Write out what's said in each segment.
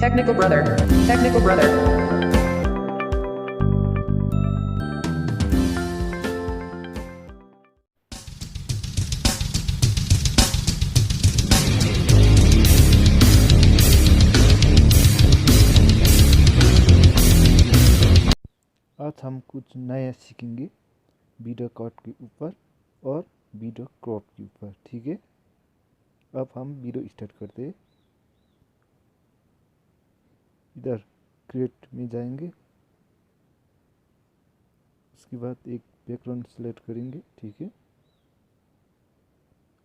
Technical brother. Technical brother. आज हम कुछ नया सीखेंगे वीडियो कट के ऊपर और वीडियो क्रॉप के ऊपर। ठीक है, अब हम वीडियो स्टार्ट करते हैं। इधर क्रिएट में जाएंगे, उसके बाद एक बैकग्राउंड सेलेक्ट करेंगे। ठीक है,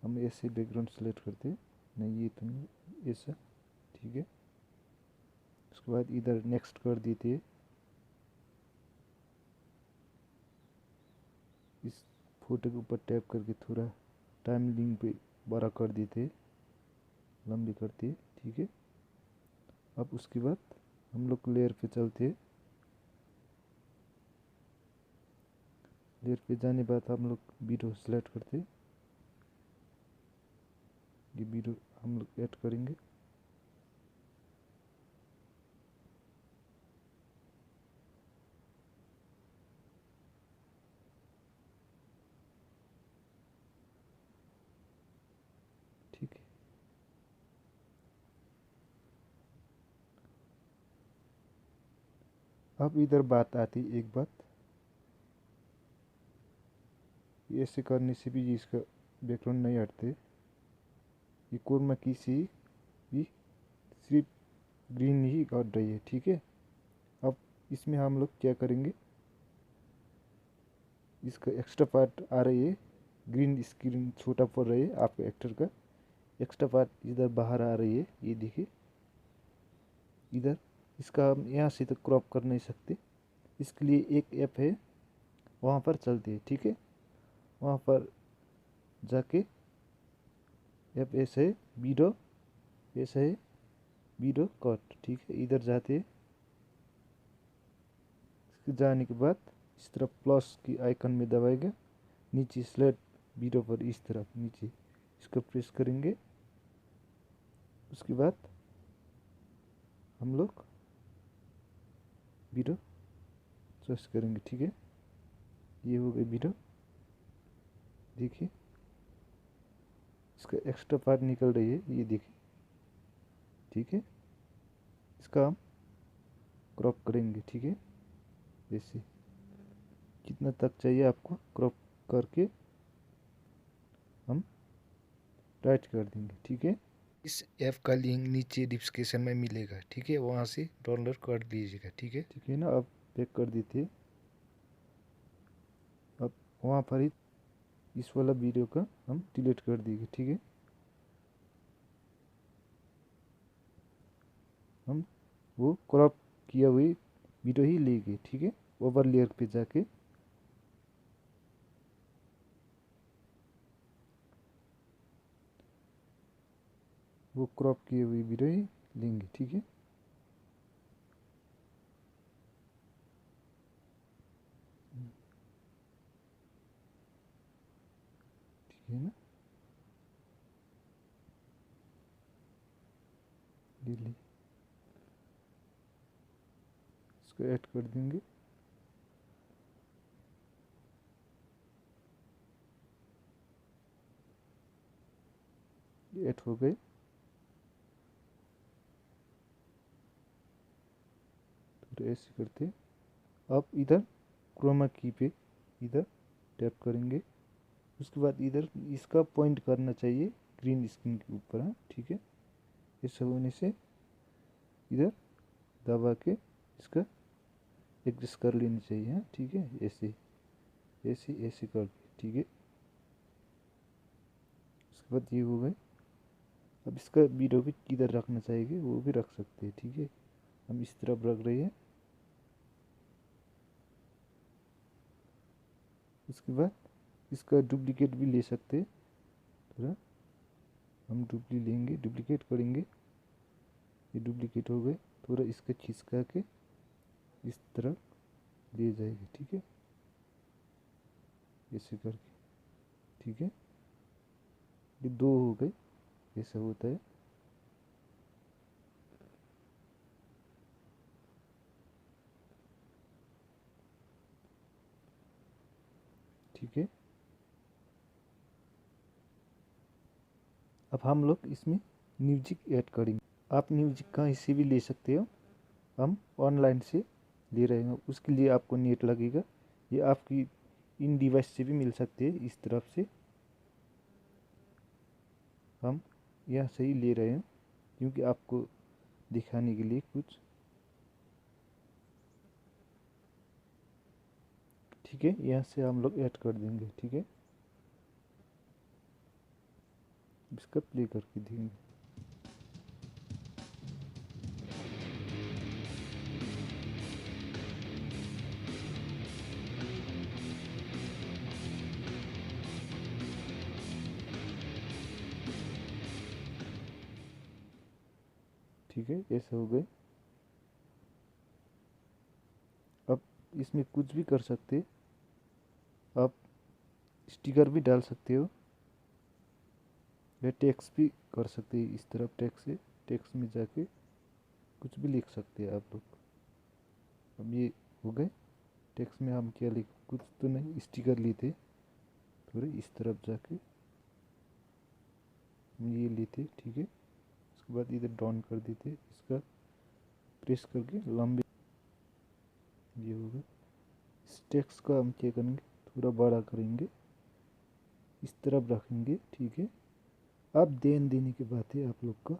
हम ऐसे बैकग्राउंड सेलेक्ट करते हैं, नहीं ये तो नहीं, ऐसा। ठीक है, उसके बाद इधर नेक्स्ट कर देते हैं। इस फोटो के ऊपर टैप करके थोड़ा टाइम लिंक पे बड़ा कर देते हैं, लंबी करते हैं। ठीक है, अब उसके बाद हम लोग लेयर पे चलते हैं। लेयर पे जाने के बाद हम लोग वीडियो सेलेक्ट करते हैं। ये वीडियो हम लोग ऐड करेंगे। ठीक है, अब इधर बात आती है एक बात, ऐसे करने से भी इसका बैकग्राउंड नहीं हटते। ये क्रोमा की से भी सिर्फ ग्रीन ही हट रही है। ठीक है, अब इसमें हम लोग क्या करेंगे, इसका एक्स्ट्रा पार्ट आ रही है, ग्रीन स्क्रीन छोटा पड़ रही है, आपके एक्टर का एक्स्ट्रा पार्ट इधर बाहर आ रही है। ये देखिए इधर, इसका हम यहाँ से तो क्रॉप कर नहीं सकते। इसके लिए एक ऐप है, वहाँ पर चलते हैं। ठीक है, वहाँ पर जाके ऐप ऐसे है वीडियो, ऐसा है वीडियो कट। ठीक है, इधर जाते हैं। इसके जाने के बाद इस तरफ प्लस की आइकन में दबाएगा, नीचे स्लेट वीडियो पर इस तरफ नीचे इसको प्रेस करेंगे। उसके बाद हम लोग वीडियो चॉइस करेंगे। ठीक है, ये हो गई वीडियो। देखिए इसका एक्स्ट्रा पार्ट निकल रही है, ये देखिए। ठीक है, इसका हम क्रॉप करेंगे। ठीक है, जैसे कितना तक चाहिए आपको क्रॉप करके हम टाइट कर देंगे। ठीक है, इस ऐप का लिंक नीचे डिस्क्रिप्शन में मिलेगा। ठीक है, वहाँ से डाउनलोड कर लीजिएगा। ठीक है ना, अब पैक कर देते। अब वहाँ पर ही इस वाला वीडियो का हम डिलीट कर देंगे। ठीक है, हम वो क्रॉप किया हुई वीडियो ही लेंगे। ठीक है, ओवर लेयर पे जाके वो क्रॉप किए हुई वीडियो ही लेंगे। ठीक है, ठीक है ना, ले ली, इसको ऐड कर देंगे। ये ऐड हो गए। तो ऐसे करते, अब इधर क्रोमा की पे इधर टैप करेंगे। उसके बाद इधर इसका पॉइंट करना चाहिए ग्रीन स्क्रीन के ऊपर। हाँ, ठीक है, ऐसा होने से इधर दबा के इसका एडजस्ट कर लेनी चाहिए। हाँ, ठीक है, ऐसे ऐसे ऐसे करके। ठीक है, उसके बाद ये हो गए। अब इसका वीडियो भी किधर रखना चाहिए वो भी रख सकते हैं। ठीक है, हम इस तरफ रख रहे हैं। उसके बाद इसका डुप्लीकेट भी ले सकते हैं, थोड़ा हम डुप्लीकेट करेंगे। ये डुप्लीकेट हो गए, थोड़ा इसका खिसका के इस तरफ ले जाएगी। ठीक है, ऐसे करके। ठीक है, ये दो हो गए, ऐसा होता है। है। अब हम लोग इसमें म्यूजिक ऐड करेंगे। आप म्यूजिक कहीं से भी ले सकते हो, हम ऑनलाइन से ले रहे हैं। उसके लिए आपको नेट लगेगा, ये आपकी इन डिवाइस से भी मिल सकते हैं। इस तरफ से हम यहाँ से ही ले रहे हैं क्योंकि आपको दिखाने के लिए कुछ, ठीक है। यहाँ से हम लोग ऐड कर देंगे, ठीक है। इसका प्ले करके देंगे। ठीक है, ऐसा हो गए। अब इसमें कुछ भी कर सकते, आप स्टिकर भी डाल सकते हो या टेक्स्ट भी कर सकते हैं। इस तरफ टेक्स्ट से, टेक्स्ट में जाके कुछ भी लिख सकते हैं आप लोग। अब ये हो गए। टेक्स्ट में हम क्या लिख, कुछ तो नहीं, स्टिकर लिए थे थोड़े। इस तरफ जाके हम ये लेते, ठीक है। उसके बाद इधर डाउन कर देते, इसका प्रेस करके लंबे, ये होगा। इस टेक्स्ट का हम क्या करेंगे, थोड़ा बड़ा करेंगे, इस तरफ रखेंगे, ठीक है। अब ध्यान देने की बात है आप लोग का,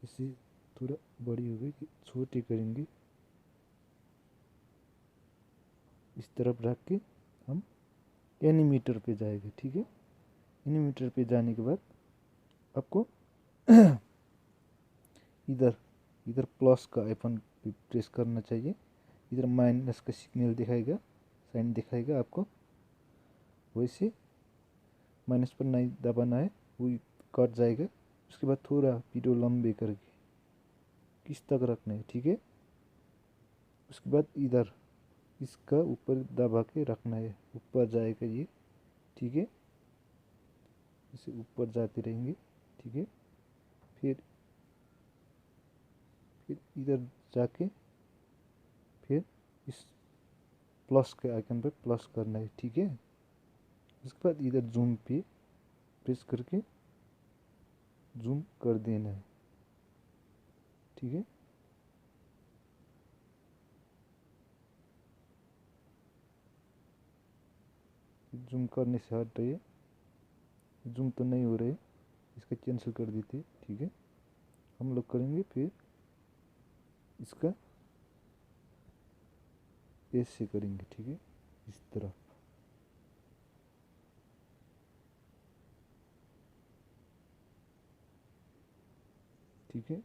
इसे थोड़ा बड़ी हो गई, छोटे करेंगे। इस तरफ रख के हम एनिमेटर पे जाएंगे, ठीक है। एनिमेटर पे जाने के बाद आपको इधर इधर प्लस का आइकन प्रेस करना चाहिए। इधर माइनस का सिग्नल दिखाएगा, साइन दिखाएगा आपको। वैसे माइनस पर नहीं दबाना है, वो कट जाएगा। उसके बाद थोड़ा वीडियो लंबे करके किस तक रखना है, ठीक है। उसके बाद इधर इसका ऊपर दबा के रखना है, ऊपर जाएगा ये, ठीक है। इसे ऊपर जाते रहेंगे, ठीक है। फिर इधर जाके फिर इस प्लस के आइकन पर प्लस करना है, ठीक है। उसके बाद इधर जूम पे प्रेस करके जूम कर देना है, ठीक है। जूम करने से हट रही है, जूम तो नहीं हो रहे, इसका कैंसिल कर देते, ठीक है। हम लोग करेंगे फिर इसका ऐसे करेंगे, ठीक है, इस तरह। ठीक है,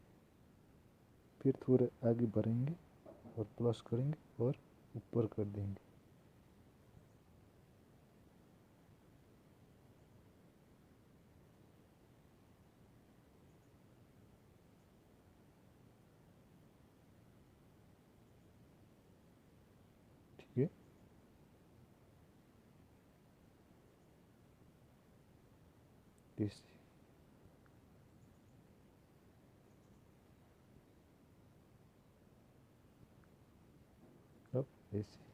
फिर थोड़ा आगे बढ़ेंगे और प्लस करेंगे और ऊपर कर देंगे। ठीक है, ऐसे। अब ऐसे।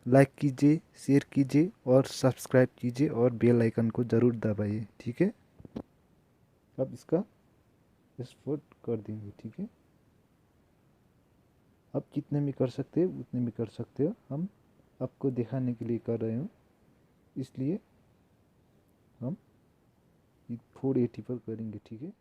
लाइक कीजिए, शेयर कीजिए और सब्सक्राइब कीजिए और बेल आइकन को ज़रूर दबाइए, ठीक है। अब इसका एक्सपोर्ट कर देंगे, ठीक है। आप जितने भी कर सकते हो उतने भी कर सकते हो, हम आपको दिखाने के लिए कर रहे हूँ, इसलिए हम 480 पर करेंगे, ठीक है।